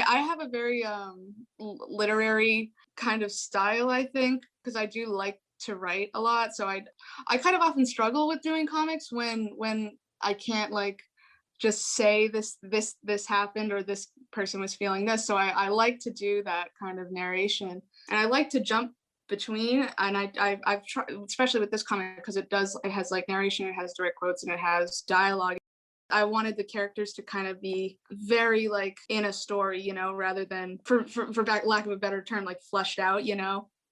I have a very literary kind of style, I think, because I do like to write a lot. So I kind of often struggle with doing comics when I can't like just say this happened or this person was feeling this. So I like to do that kind of narration, and I like to jump between. And I've tried, especially with this comic, because it has like narration, it has direct quotes, and it has dialogue. I wanted the characters to kind of be very like in a story, rather than for lack of a better term, like fleshed out,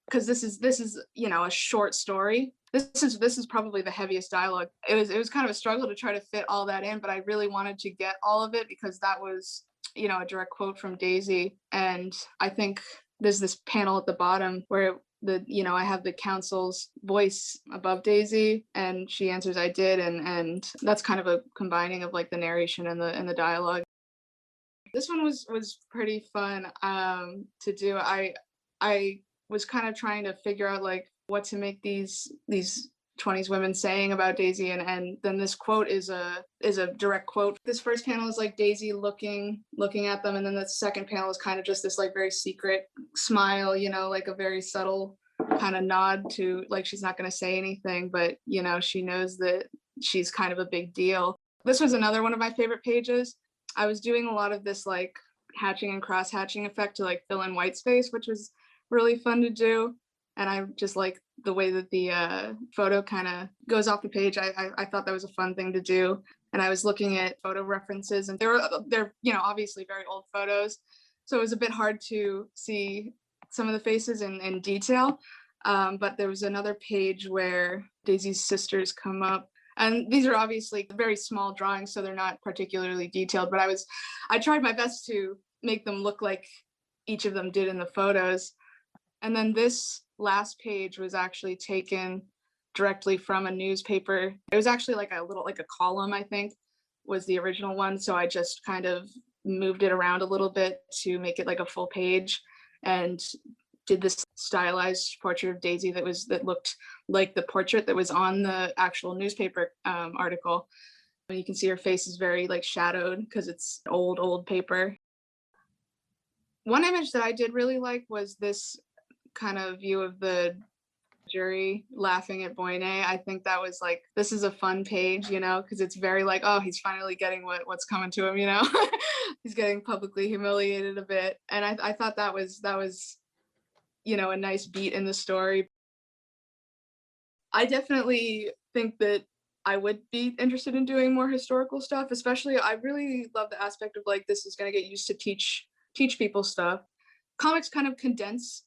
because this is a short story. This is probably the heaviest dialogue. It was kind of a struggle to try to fit all that in, but I really wanted to get all of it because that was a direct quote from Daisy. And I think there's this panel at the bottom where I have the council's voice above Daisy, and she answers, "I did," and that's kind of a combining of like the narration and the dialogue. This one was pretty fun to do. I was kind of trying to figure out like what to make these 20s women saying about Daisy, and then this quote is a direct quote. This first panel is like Daisy looking at them, and then the second panel is kind of just this like very secret smile, like a very subtle kind of nod to like she's not going to say anything, but she knows that she's kind of a big deal. This was another one of my favorite pages. I was doing a lot of this like hatching and cross hatching effect to like fill in white space, which was really fun to do. And I just like the way that the photo kind of goes off the page. I thought that was a fun thing to do. And I was looking at photo references, and they're obviously very old photos, so it was a bit hard to see some of the faces in detail. But there was another page where Daisy's sisters come up, and these are obviously very small drawings, so they're not particularly detailed. But I tried my best to make them look like each of them did in the photos. And then this last page was actually taken directly from a newspaper. It was actually like a column, I think, was the original one. So I just kind of moved it around a little bit to make it like a full page, and did this stylized portrait of Daisy that looked like the portrait that was on the actual newspaper article. And you can see her face is very like shadowed because it's old paper. One image that I did really like was this kind of view of the jury laughing at Boyne. I think that was like, this is a fun page, because it's very like, oh, he's finally getting what's coming to him, he's getting publicly humiliated a bit. And I thought that was a nice beat in the story. I definitely think that I would be interested in doing more historical stuff, especially I really love the aspect of like, this is going to get used to teach people stuff. Comics kind of condense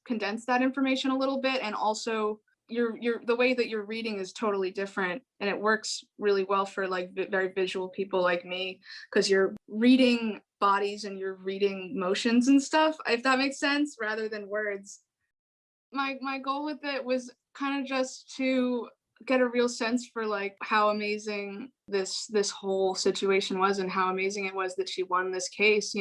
that information a little bit, and also the way that you're reading is totally different, and it works really well for like very visual people like me, because you're reading bodies and you're reading motions and stuff, if that makes sense, rather than words. My goal with it was kind of just to get a real sense for like how amazing this whole situation was, and how amazing it was that she won this case,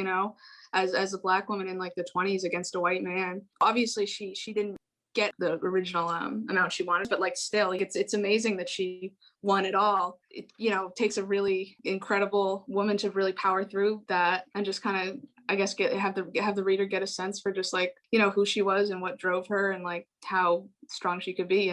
as a Black woman in like the 20s against a white man. Obviously she didn't get the original amount she wanted, but like still, like it's amazing that she won it all. It takes a really incredible woman to really power through that, and just kind of, I guess, have the reader get a sense for just like who she was and what drove her, and like how strong she could be.